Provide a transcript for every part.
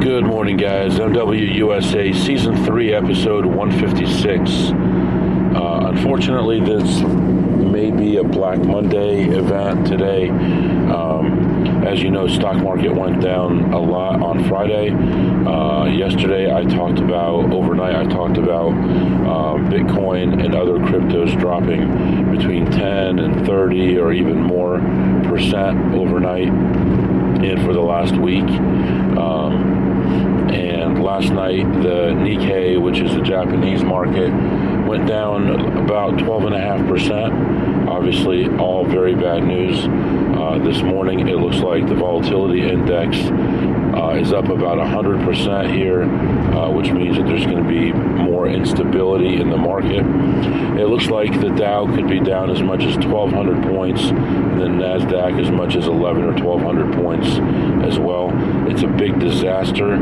Good morning, guys. MWUSA Season 3, Episode 156. Unfortunately, this may be a Black Monday event today. As you know, stock market went down a lot on Friday. Yesterday, overnight, I talked about Bitcoin and other cryptos dropping between 10 and 30 or even more % overnight and for the last week. And last night, the Nikkei, which is the Japanese market, went down about 12.5%. Obviously, all very bad news. This morning, it looks like the volatility index is up about 100% here, which means that there's going to be more instability in the market. It looks like the Dow could be down as much as 1,200 points, and then NASDAQ as much as 1,100 or 1,200 points as well. It's a big disaster.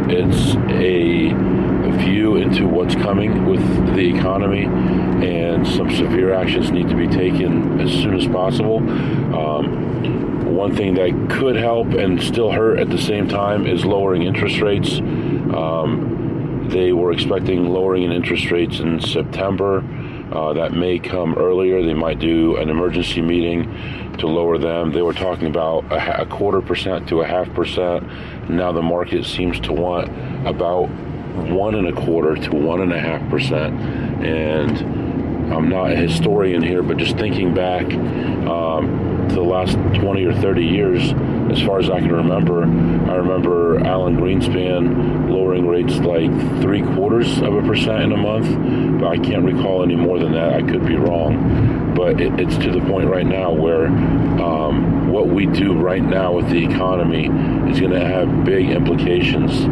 It's a view into what's coming with the economy, and some severe actions need to be taken as soon as possible. One thing that could help and still hurt at the same time is lowering interest rates. They were expecting lowering in interest rates in September. That may come earlier. They might do an emergency meeting to lower them. They were talking about a 0.25% to 0.5%. Now the market seems to want about 1.25% to 1.5%. And I'm not a historian here, but just thinking back to the last 20 or 30 years, as far as I can remember, I remember Alan Greenspan lowering rates like 0.75% in a month, but I can't recall any more than that. I could be wrong, but it's to the point right now where what we do right now with the economy is going to have big implications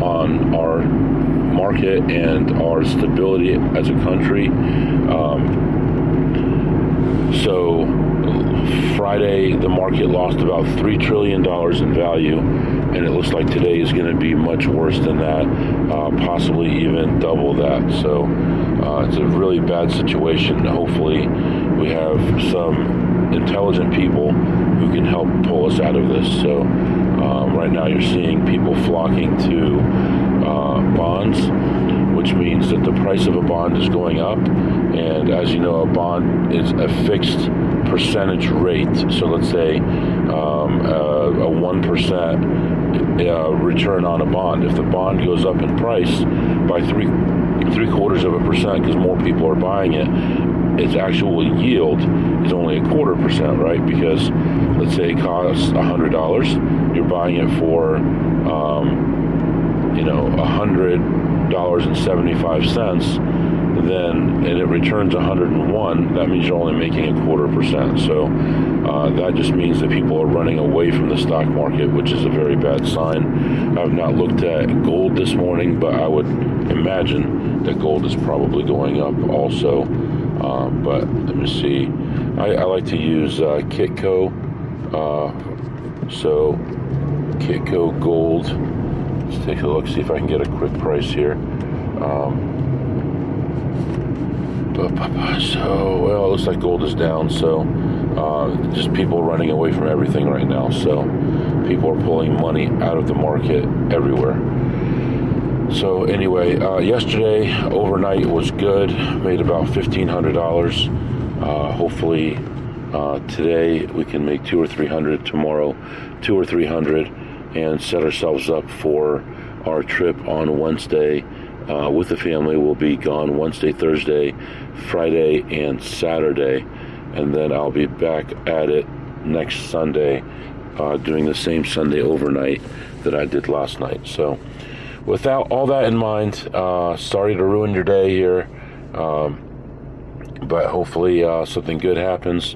on our market and our stability as a country. So Friday, the market lost about $3 trillion in value, and it looks like today is going to be much worse than that, possibly even double that. So it's a really bad situation. Hopefully we have some intelligent people who can help pull us out of this. So right now you're seeing people flocking to bonds, which means that the price of a bond is going up. And as you know, a bond is a fixed percentage rate. So let's say a 1% return on a bond. If the bond goes up in price by 0.75%, because more people are buying it, its actual yield is only 0.25%, right? Because let's say it costs $100, you're buying it for $100.75. And it returns 101, that means you're only making 0.25%. So that just means that people are running away from the stock market, which is a very bad sign. I've not looked at gold this morning, but I would imagine that gold is probably going up also. But let me see. I like to use Kitco. So Kitco Gold. Let's take a look, see if I can get a quick price here. So, well, it looks like gold is down, so just people running away from everything right now. So people are pulling money out of the market everywhere. So anyway, yesterday, overnight was good, made about $1,500. Hopefully today we can make 200 or 300, tomorrow 200 or 300, and set ourselves up for our trip on Wednesday. With the family. We'll be gone Wednesday, Thursday, Friday, and Saturday, and then I'll be back at it next Sunday, doing the same Sunday overnight that I did last night. So without all that in mind, sorry to ruin your day here, but hopefully something good happens.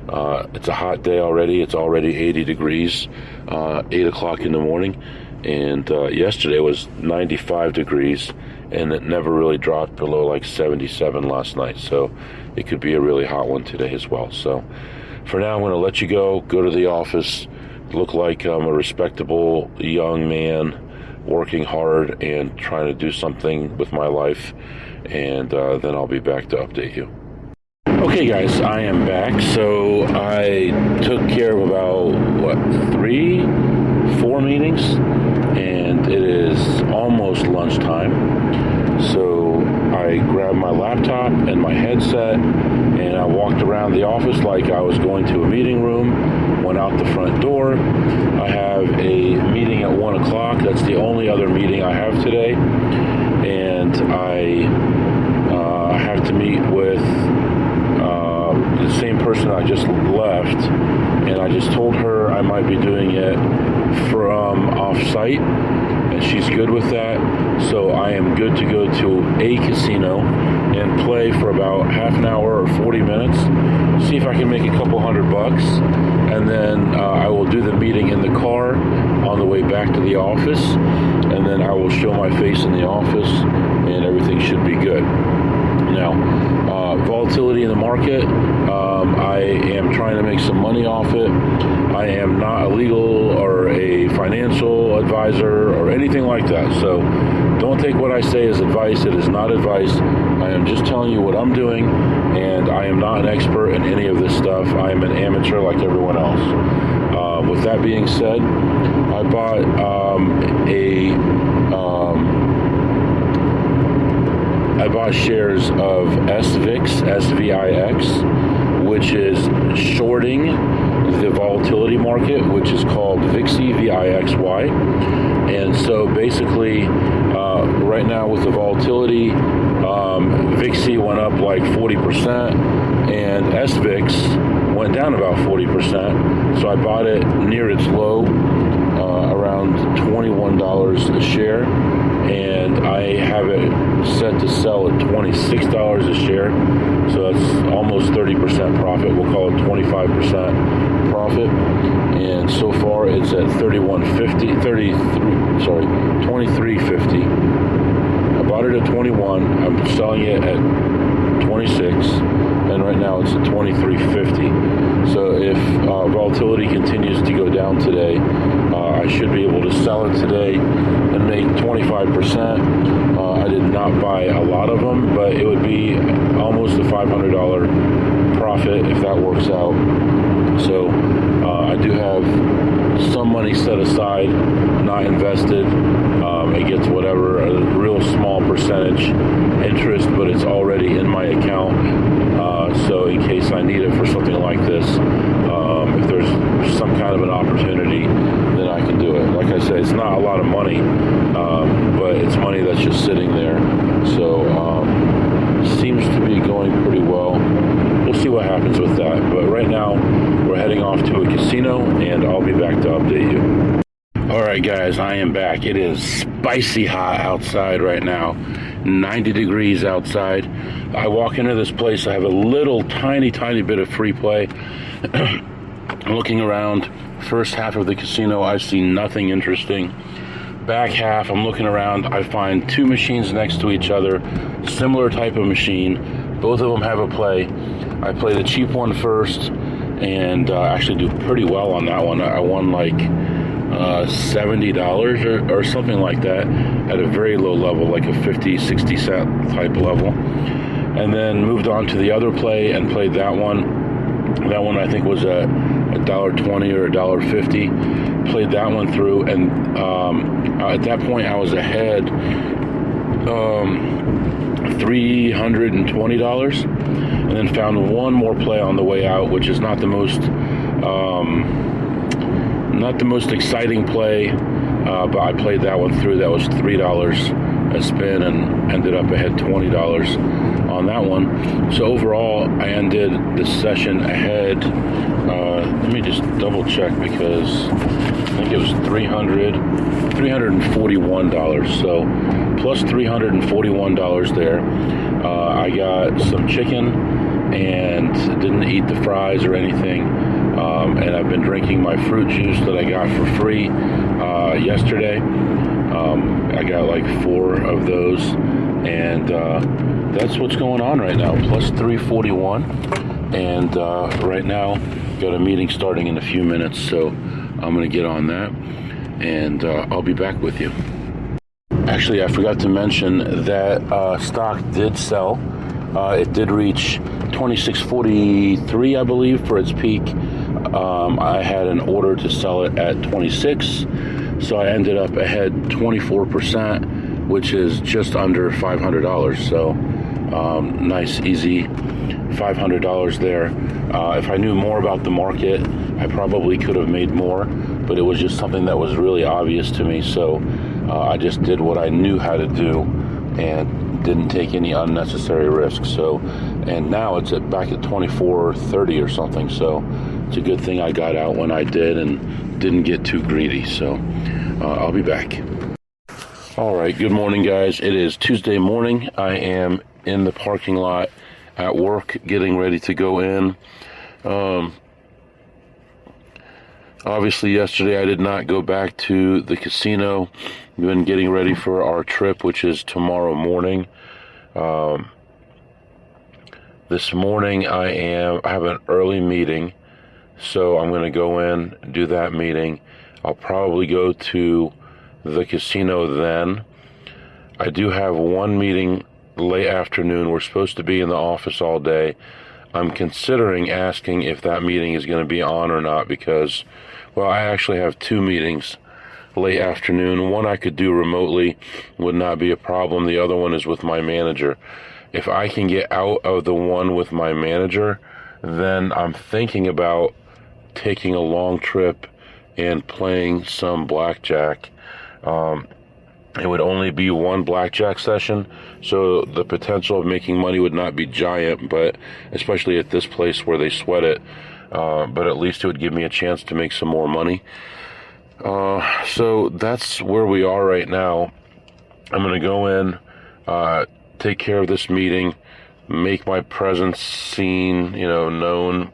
It's a hot day already. It's already 80 degrees, 8 o'clock in the morning, and yesterday was 95 degrees, and it never really dropped below like 77 last night, so it could be a really hot one today as well. So for now, I'm going to let you go to the office, look like I'm a respectable young man working hard and trying to do something with my life, and then I'll be back to update you. Okay, guys, I am back. So I took care of about 3-4 meetings, and and it is almost lunchtime. So I grabbed my laptop and my headset, and I walked around the office like I was going to a meeting room, went out the front door. I have a meeting at 1 o'clock. That's the only other meeting I have today. And I have to meet with the same person I just left, and I just told her I might be doing it from off-site, and she's good with that. So I am good to go to a casino and play for about half an hour or 40 minutes, see if I can make a couple $100, and then I will do the meeting in the car on the way back to the office, and then I will show my face in the office, and everything should be good. Now, volatility in the market, I am trying to make some money off it. I am not a legal or a financial advisor or anything like that. So don't take what I say as advice. It is not advice. I am just telling you what I'm doing, and I am not an expert in any of this stuff. I am an amateur like everyone else. With that being said, I bought I bought shares of SVIX, SVIX, which is shorting the volatility market, which is called VIXY, VIXY. And so basically, right now with the volatility, VIXY went up like 40%, and SVIX went down about 40%. So I bought it near its low, around $21 a share, and I have it set to sell at $26 a share, so that's almost 30% profit. We'll call it 25% profit, and so far it's at 23.50. I bought it at 21. I'm selling it at 26, and right now it's at 23.50. So if volatility continues to go down today, I should be able to sell it today and make 25%. I did not buy a lot of them, but it would be almost a $500 profit if that works out. So I do have some money set aside, not invested. It gets whatever, a real small percentage interest, but it's already in my account. So in case I need it for something like this, if there's some kind of an opportunity, then I can do it. Like I said, it's not a lot of money, but it's money that's just sitting there. So seems to be going pretty well. We'll see what happens with that. But right now, we're heading off to a casino, and I'll be back to update you. All right, guys, I am back. It is spicy hot outside right now. 90 degrees outside. I walk into this place. I have a little tiny bit of free play. Looking around, first half of the casino, I see nothing interesting. Back half, I'm looking around. I find two machines next to each other, similar type of machine. Both of them have a play. I play the cheap one first, and actually do pretty well on that one. I won like $70 or something like that at a very low level, like a 50, 60 cent type level. And then moved on to the other play and played that one. That one I think was at $1.20 or $1.50. Played that one through, and at that point I was ahead $320, and then found one more play on the way out, which is not the most exciting play, but I played that one through. That was $3 a spin, and ended up ahead $20 on that one. So overall, I ended the session ahead. Let me just double check, because I think it was $341. So plus $341 there. I got some chicken and didn't eat the fries or anything. And I've been drinking my fruit juice that I got for free yesterday. I got like 4 of those, and that's what's going on right now. Plus 341, and right now got a meeting starting in a few minutes, so I'm going to get on that, and I'll be back with you. Actually, I forgot to mention that stock did sell. It did reach 26.43, I believe, for its peak. I had an order to sell it at 26, So I ended up ahead 24%, which is just under $500. So nice, easy $500 there. If I knew more about the market, I probably could have made more, but it was just something that was really obvious to me. So I just did what I knew how to do and didn't take any unnecessary risks. So, and now it's back at 24.30 or something. So it's a good thing I got out when I did and didn't get too greedy. So I'll be back. All right. Good morning, guys. It is Tuesday morning. I am in the parking lot at work getting ready to go in. Obviously, yesterday I did not go back to the casino. We've been getting ready for our trip, which is tomorrow morning. This morning I have an early meeting, so I'm going to go in and do that meeting. I'll probably go to the casino then. I do have one meeting late afternoon. We're supposed to be in the office all day. I'm considering asking if that meeting is going to be on or not because, well, I actually have two meetings late afternoon. One I could do remotely, would not be a problem. The other one is with my manager. If I can get out of the one with my manager, then I'm thinking about taking a long trip and playing some blackjack. It would only be one blackjack session, so the potential of making money would not be giant, but especially at this place where they sweat it, but at least it would give me a chance to make some more money. So that's where we are right now. I'm going to go in, take care of this meeting, make my presence seen, known,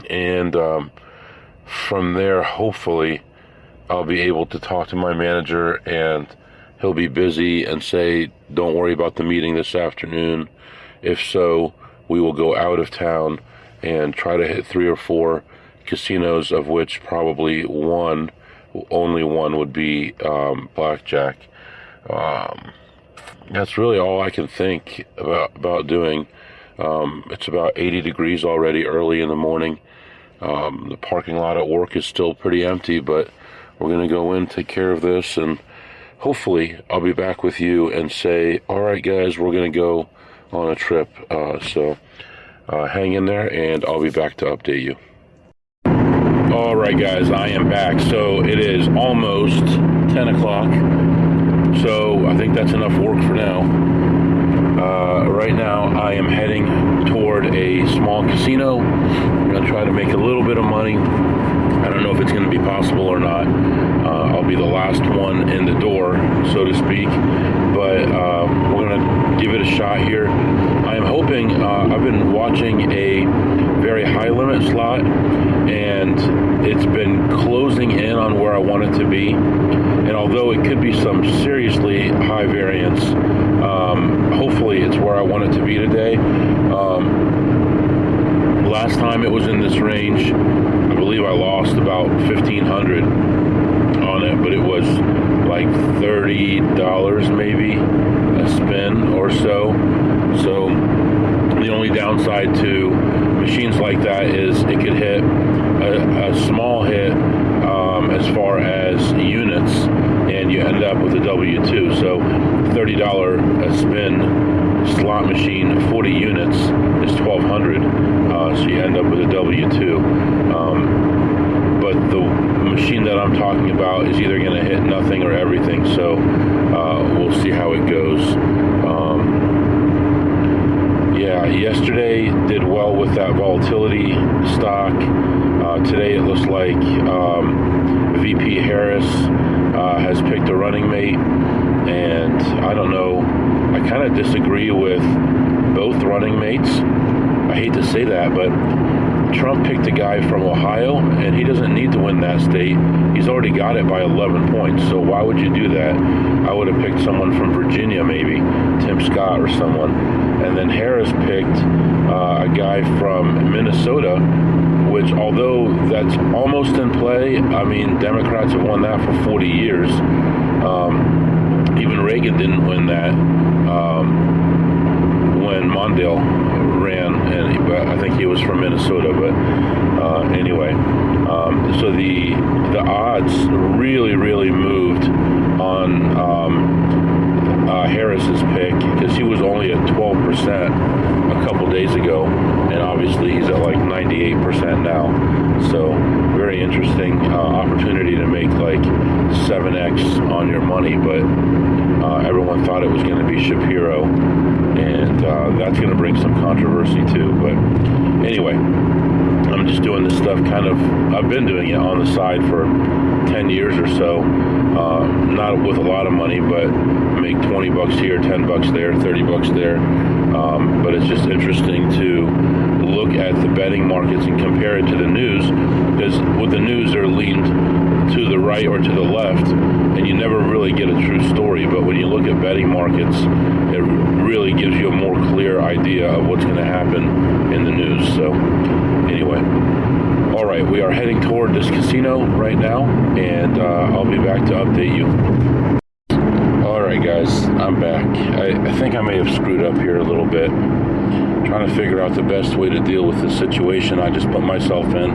and from there, hopefully, I'll be able to talk to my manager and he'll be busy and say, don't worry about the meeting this afternoon. If so, we will go out of town and try to hit 3 or 4 casinos, of which probably only one would be blackjack. That's really all I can think about doing. It's about 80 degrees already early in the morning. The parking lot at work is still pretty empty, but we're going to go in, take care of this, and hopefully I'll be back with you and say, all right, guys, we're going to go on a trip. So hang in there, and I'll be back to update you. All right, guys, I am back. So it is almost 10 o'clock. So I think that's enough work for now. Right now, I am heading toward a small casino. I'm going to try to make a little bit of money. I don't know if it's going to be possible or not. I'll be the last one in the door, so to speak. But we're going to give it a shot here. I am hoping, I've been watching a very high limit slot, and it's been closing in on where I want it to be. And although it could be some seriously high variance, hopefully it's where I want it to be today. Last time it was in this range, I believe I lost about $1,500 on it, but it was like $30 maybe a spin or so. So the only downside to machines like that is it could hit a small hit as far as units, and you end up with a W2. So $30 a spin slot machine, 40 units is $1,200. So you end up with a W2. But the machine that I'm talking about is either going to hit nothing or everything. So we'll see how it goes. Yeah, yesterday did well with that volatility stock. Today it looks like VP Harris has picked a running mate, and I don't know, I kind of disagree with both running mates. I hate to say that, but Trump picked a guy from Ohio, and he doesn't need to win that state. He's already got it by 11 points, so why would you do that? I would have picked someone from Virginia, maybe, Tim Scott or someone. And then Harris picked a guy from Minnesota, which, although that's almost in play, I mean, Democrats have won that for 40 years. Even Reagan didn't win that when Mondale ran, but I think he was from Minnesota. But anyway, so the odds really, really moved on Harris's pick, because he was only at 12% a couple days ago, and obviously he's at like 98% now. So very interesting opportunity to make like 7x on your money, but everyone thought it was going to be Shapiro, and that's going to bring some controversy too. But anyway, I'm just doing this stuff I've been doing it on the side for 10 years or so, not with a lot of money, but make 20 bucks here, 10 bucks there, 30 bucks there. But it's just interesting to look at the betting markets and compare it to the news, because with the news they're leaned to the right or to the left, and you never really get a true story. But when you look at betting markets, it really gives you a more clear idea of what's going to happen in the news. So anyway, all right, we are heading toward this casino right now, and I'll be back to update you. All right, guys, I'm back. I think I may have screwed up here a little bit, trying to figure out the best way to deal with the situation I just put myself in.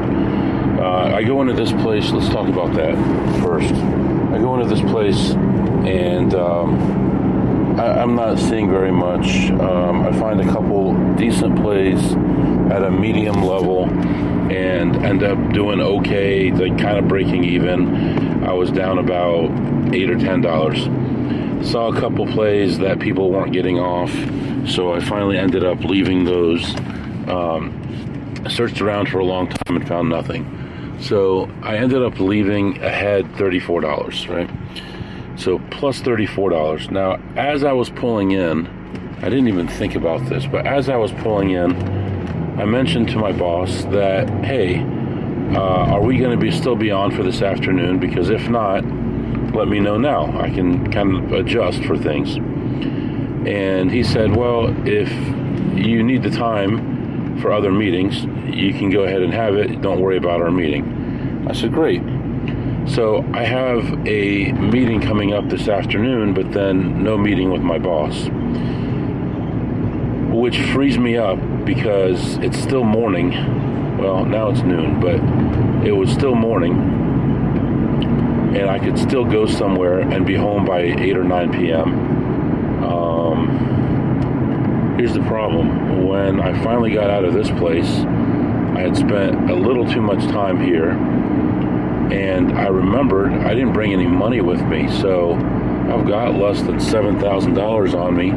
I go into this place. Let's talk about that first. I go into this place, and I'm not seeing very much. I find a couple decent plays at a medium level and end up doing okay, like kind of breaking even. I was down about $8 or $10. Saw a couple plays that people weren't getting off, so I finally ended up leaving those. Searched around for a long time and found nothing. So I ended up leaving ahead $34, right? So plus $34. Now, as I was pulling in, I didn't even think about this, but as I was pulling in, I mentioned to my boss that, hey, are we going to still be on for this afternoon? Because if not, let me know now. I can kind of adjust for things. And he said, well, if you need the time for other meetings, you can go ahead and have it. Don't worry about our meeting. I said, great. So I have a meeting coming up this afternoon, but then no meeting with my boss, which frees me up because it's still morning. Well, now it's noon, but it was still morning, and I could still go somewhere and be home by 8 or 9 p.m. Here's the problem. When I finally got out of this place, I had spent a little too much time here, and I remembered I didn't bring any money with me, so I've got less than $7,000 on me,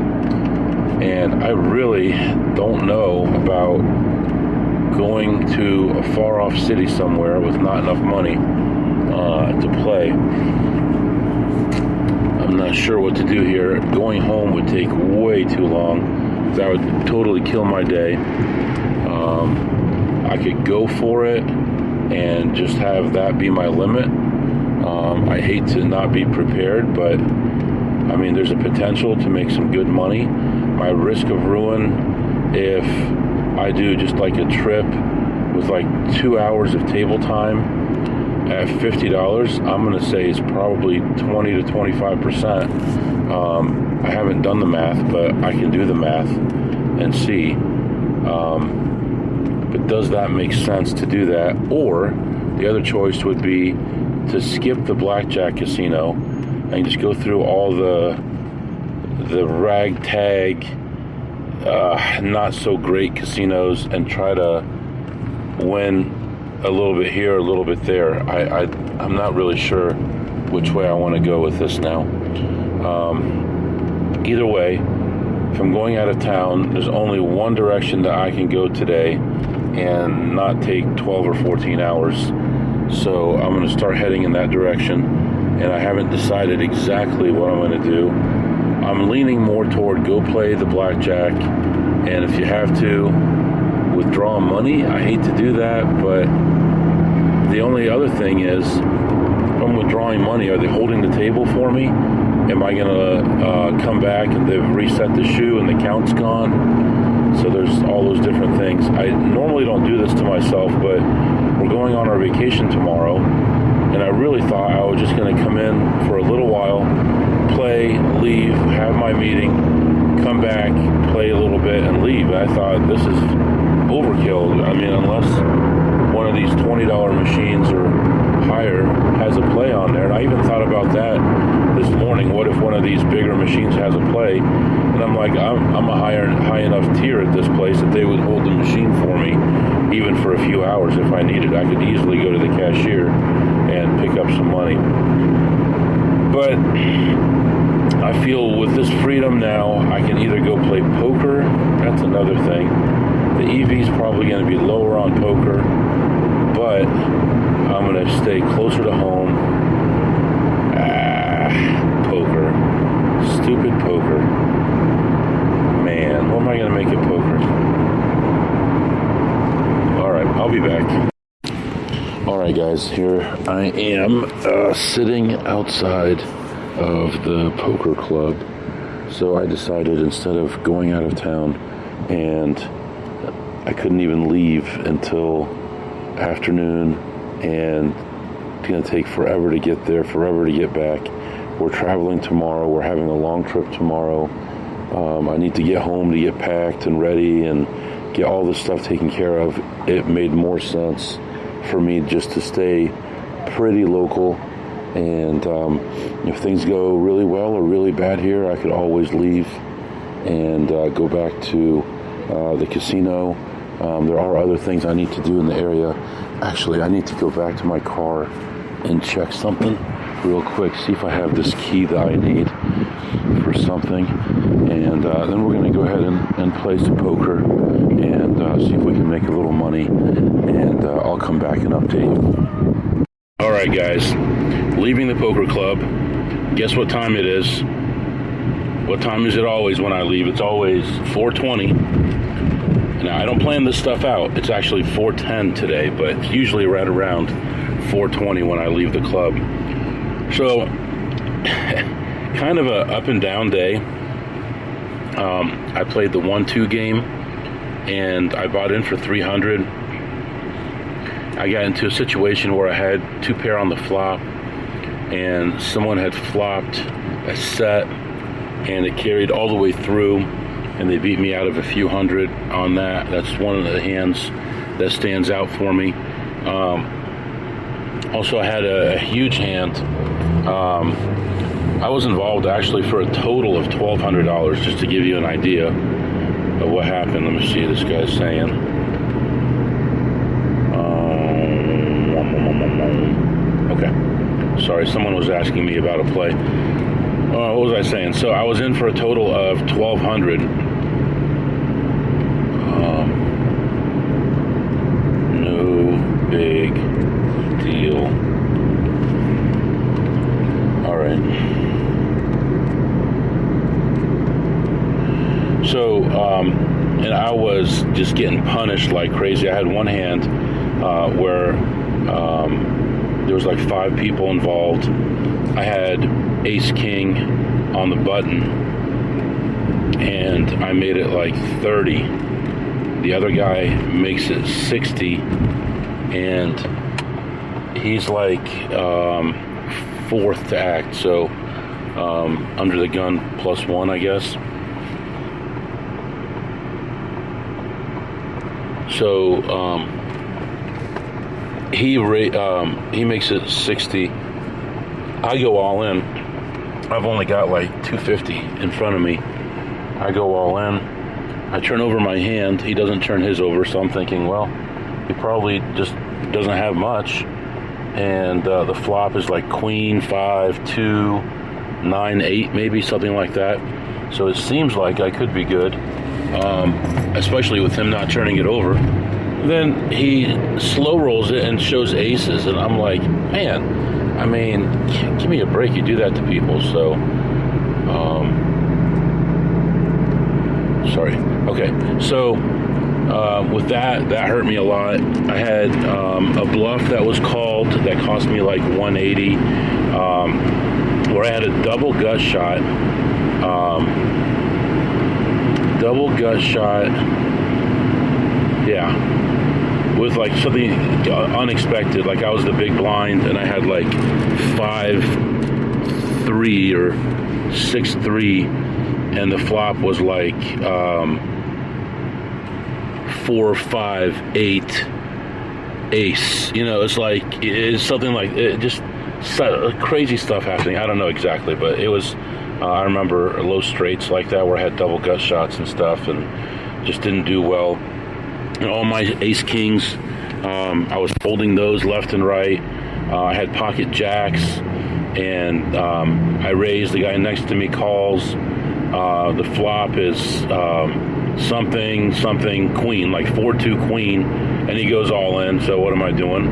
and I really don't know about going to a far-off city somewhere with not enough money to play. I'm not sure what to do here. Going home would take way too long. That would totally kill my day. I could go for it and just have that be my limit. I hate to not be prepared, but I mean, there's a potential to make some good money. My risk of ruin, if I do just like a trip with like 2 hours of table time at $50, I'm going to say is probably 20 to 25%. I haven't done the math, but I can do the math and see. But does that make sense to do that? Or the other choice would be to skip the blackjack casino and just go through all the ragtag, not so great casinos and try to win a little bit here, a little bit there. I'm not really sure which way I want to go with this now. Either way, if I'm going out of town, there's only one direction that I can go today and not take 12 or 14 hours. So I'm going to start heading in that direction, and I haven't decided exactly what I'm going to do. I'm leaning more toward go play the blackjack, and if you have to withdraw money, I hate to do that, but the only other thing is, if I'm withdrawing money, are they holding the table for me? Am I going to come back and they've reset the shoe and the count's gone? So there's all those different things. I normally don't do this to myself, but we're going on our vacation tomorrow, and I really thought I was just going to come in for a little while, play, leave, have my meeting, come back, play a little bit, and leave. I thought this is overkill. I mean, unless one of these $20 machines or hire has a play on there. And I even thought about that this morning. What if one of these bigger machines has a play? And I'm like, I'm a high enough tier at this place that they would hold the machine for me, even for a few hours if I needed. I could easily go to the cashier and pick up some money. But I feel with this freedom now, I can either go play poker. That's another thing. The EV's probably going to be lower on poker, but I'm going to stay closer to home. Poker. Stupid poker. Man, what am I going to make it poker? Alright, I'll be back. Alright guys, here I am sitting outside of the poker club. So I decided instead of going out of town, and I couldn't even leave until afternoon, and it's going to take forever to get there, forever to get back. We're traveling tomorrow. We're having a long trip tomorrow. I need to get home to get packed and ready and get all this stuff taken care of. It made more sense for me just to stay pretty local. And if things go really well or really bad here, I could always leave and go back to the casino. There are other things I need to do in the area. Actually, I need to go back to my car and check something real quick, see if I have this key that I need for something. And then we're going to go ahead and play some poker and see if we can make a little money. And I'll come back and update you. All right, guys. Leaving the poker club. Guess what time it is? What time is it always when I leave? It's always 4:20. Now, I don't plan this stuff out. It's actually 4:10 today, but it's usually right around 4:20 when I leave the club. So, kind of a up and down day. I played the 1-2 game, and I bought in for 300. I got into a situation where I had 2 pair on the flop, and someone had flopped a set, and it carried all the way through, and they beat me out of a few hundred on that. That's one of the hands that stands out for me. Also, I had a huge hand. I was involved actually for a total of $1,200, just to give you an idea of what happened. Let me see what this guy's saying. Okay. Sorry, someone was asking me about a play. What was I saying? So I was in for a total of $1,200. No big deal. All right. So, and I was just getting punished like crazy. I had one hand where there was like 5 people involved. I had ace king on the button, and I made it like 30. The other guy makes it 60, and he's like 4th to act, so under the gun +1, I guess. So he makes it 60. I go all in. I've only got like 250 in front of me. I go all in. I turn over my hand. He doesn't turn his over, so I'm thinking, well, he probably just doesn't have much. And the flop is like queen, 5, 2, 9, 8, maybe something like that. So it seems like I could be good, especially with him not turning it over. Then he slow rolls it and shows aces, and I'm like, man, I mean, give me a break. You do that to people. So, sorry. Okay, so with that hurt me a lot. I had a bluff that was called that cost me like 180, where I had a double gut shot. Yeah, with like something unexpected. Like I was the big blind, and I had like 5-3 or 6-3, and the flop was like 4-5-8, ace. It's like it's something like just crazy stuff happening. I don't know exactly, but it was. I remember low straights like that where I had double gut shots and stuff, and just didn't do well. All my ace kings, I was folding those left and right. I had pocket jacks, and I raised. The guy next to me calls. The flop is something queen, like 4-2 queen, and he goes all in. So what am I doing?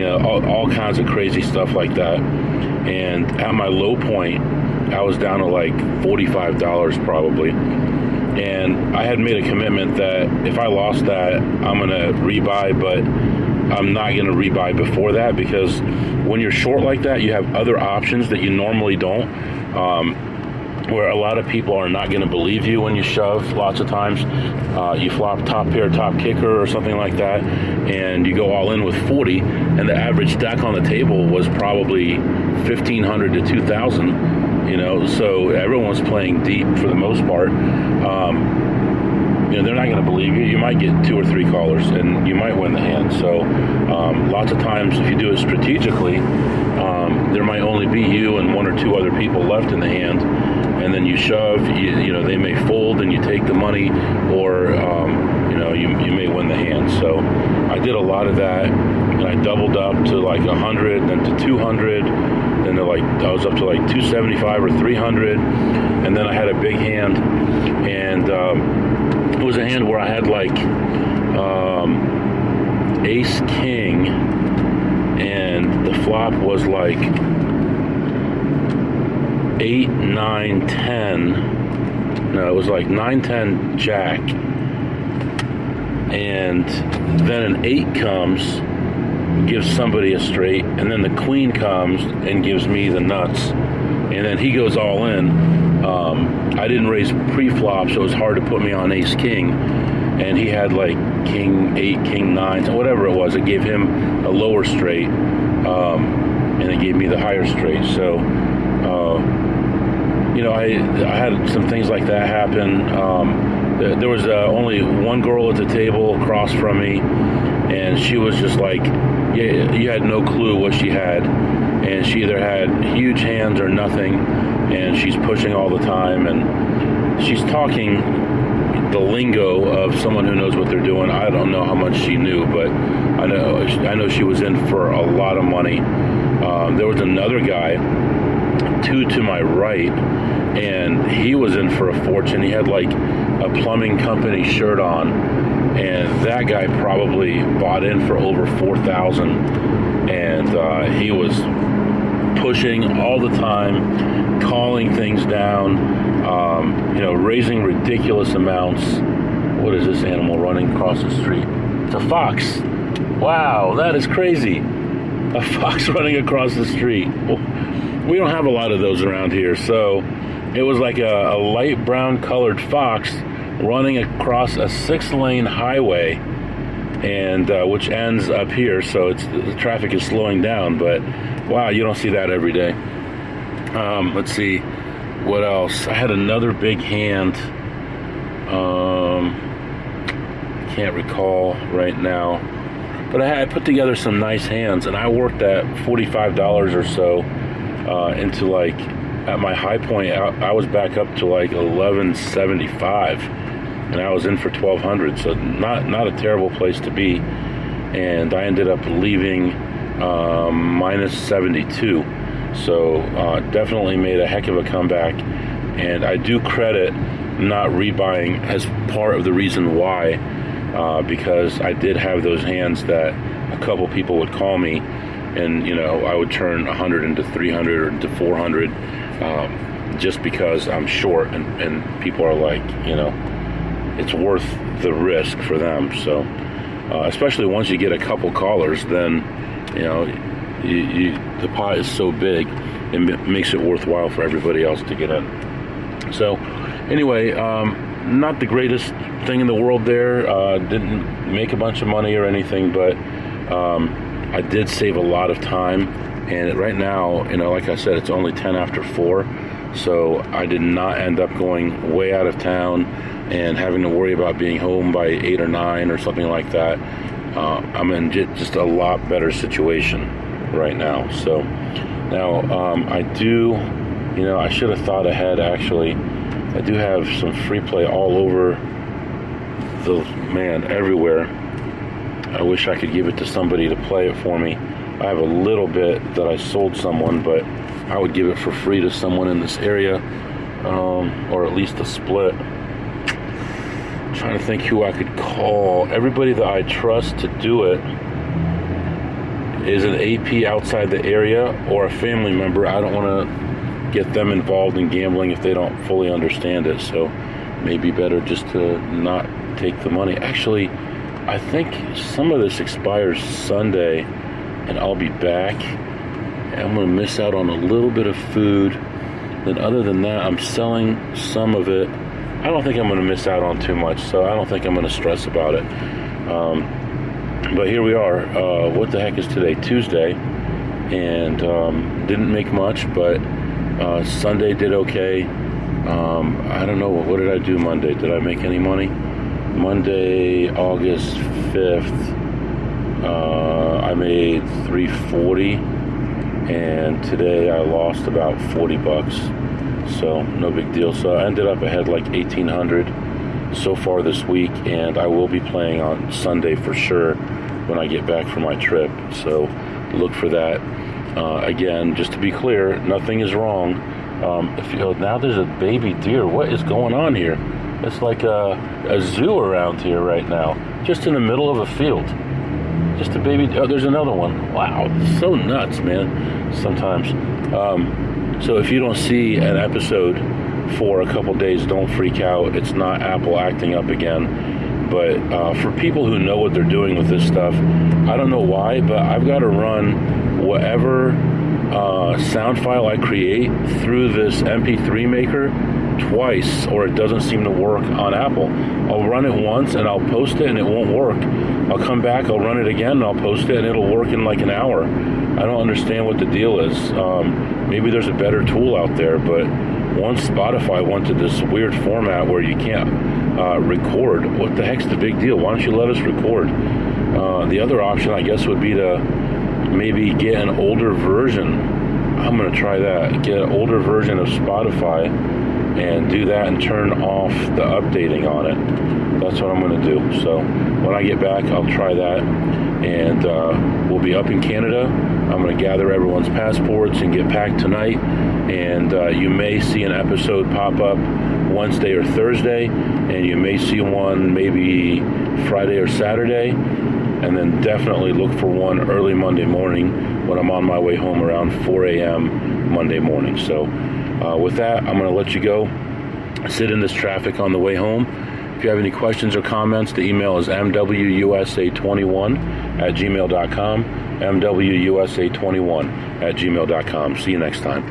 All kinds of crazy stuff like that. And at my low point, I was down to like $45 probably. And I had made a commitment that if I lost that, I'm going to rebuy, but I'm not going to rebuy before that, because when you're short like that, you have other options that you normally don't, where a lot of people are not going to believe you when you shove. Lots of times you flop top pair, top kicker or something like that, and you go all in with 40, and the average stack on the table was probably 1,500 to 2,000. So everyone's playing deep for the most part. They're not going to believe you. You might get 2 or 3 callers, and you might win the hand. So lots of times, if you do it strategically, there might only be you and 1 or 2 other people left in the hand, and then you shove. They may fold, and you take the money, or you may win the hand. So I did a lot of that, and I doubled up to like 100, then to 200, then to I was up to like 275 or 300, and then I had a big hand, and it was a hand where I had like ace king, and the flop was like 8, 9, 10. No, it was like 9, 10, jack. And then an 8 comes, gives somebody a straight, and then the queen comes and gives me the nuts. And then he goes all in. I didn't raise pre-flop, so it was hard to put me on ace king. And he had like king 8, king 9, whatever it was. It gave him a lower straight, and it gave me the higher straight. So, I had some things like that happen. There was only one girl at the table across from me, and she was just like, you had no clue what she had. And she either had huge hands or nothing, and she's pushing all the time, and she's talking the lingo of someone who knows what they're doing. I don't know how much she knew, but I know she was in for a lot of money. There was another guy, 2 to my right, and he was in for a fortune. He had like a plumbing company shirt on, and that guy probably bought in for over 4,000, and he was pushing all the time, calling things down, raising ridiculous amounts. What is this animal running across the street? It's a fox. Wow, that is crazy. A fox running across the street. We don't have a lot of those around here, so it was like a light brown colored fox running across a 6-lane highway, and which ends up here, so the traffic is slowing down, but wow, you don't see that every day. Let's see, what else? I had another big hand. Can't recall right now, but I put together some nice hands, and I worked that $45 or so into like, at my high point, I was back up to like 1175, and I was in for 1,200, so not a terrible place to be. And I ended up leaving minus 72, so definitely made a heck of a comeback. And I do credit not rebuying as part of the reason why, because I did have those hands that a couple people would call me, and I would turn 100 into 300 or into 400, just because I'm short, and people are like, it's worth the risk for them. So especially once you get a couple callers, then the pot is so big, it makes it worthwhile for everybody else to get in. So anyway, not the greatest thing in the world there. Didn't make a bunch of money or anything, but I did save a lot of time. And right now, like I said, it's only 10 after 4. So I did not end up going way out of town and having to worry about being home by 8 or 9 or something like that. I'm in just a lot better situation right now. So now I do, I should have thought ahead actually. I do have some free play all over everywhere. I wish I could give it to somebody to play it for me. I have a little bit that I sold someone, but I would give it for free to someone in this area, or at least a split. I'm trying to think who I could call. Everybody that I trust to do it is an AP outside the area or a family member. I don't want to get them involved in gambling if they don't fully understand it, so maybe better just to not take the money. Actually, I think some of this expires Sunday, and I'll be back. I'm going to miss out on a little bit of food. Then other than that, I'm selling some of it. I don't think I'm going to miss out on too much, so I don't think I'm going to stress about it. But here we are. What the heck is today? Tuesday. And didn't make much, but Sunday did okay. I don't know. What did I do Monday? Did I make any money? Monday, August 5th, I made $340, and today I lost about $40, so no big deal. So I ended up ahead like $1,800 so far this week, and I will be playing on Sunday for sure when I get back from my trip, so look for that. Again, just to be clear, nothing is wrong. Now there's a baby deer. What is going on here? It's like a zoo around here right now, just in the middle of a field. Just a baby. Oh, there's another one. Wow, so nuts, man. Sometimes. So if you don't see an episode for a couple days, don't freak out. It's not Apple acting up again. But for people who know what they're doing with this stuff, I don't know why, but I've got to run whatever sound file I create through this MP3 maker twice, or it doesn't seem to work on Apple. I'll run it once and I'll post it and it won't work. I'll come back, I'll run it again and I'll post it and it'll work in like an hour. I don't understand what the deal is. Maybe there's a better tool out there, but once Spotify went to this weird format where you can't record, what the heck's the big deal? Why don't you let us record? The other option, I guess, would be to maybe get an older version. I'm going to try that. Get an older version of Spotify and do that and turn off the updating on it. That's what I'm going to do. So when I get back, I'll try that. And we'll be up in Canada. I'm going to gather everyone's passports and get packed tonight. And you may see an episode pop up Wednesday or Thursday. And you may see one maybe Friday or Saturday. And then definitely look for one early Monday morning when I'm on my way home around 4 a.m. Monday morning. So with that, I'm going to let you go. Sit in this traffic on the way home. If you have any questions or comments, the email is mwusa21@gmail.com, mwusa21@gmail.com. See you next time.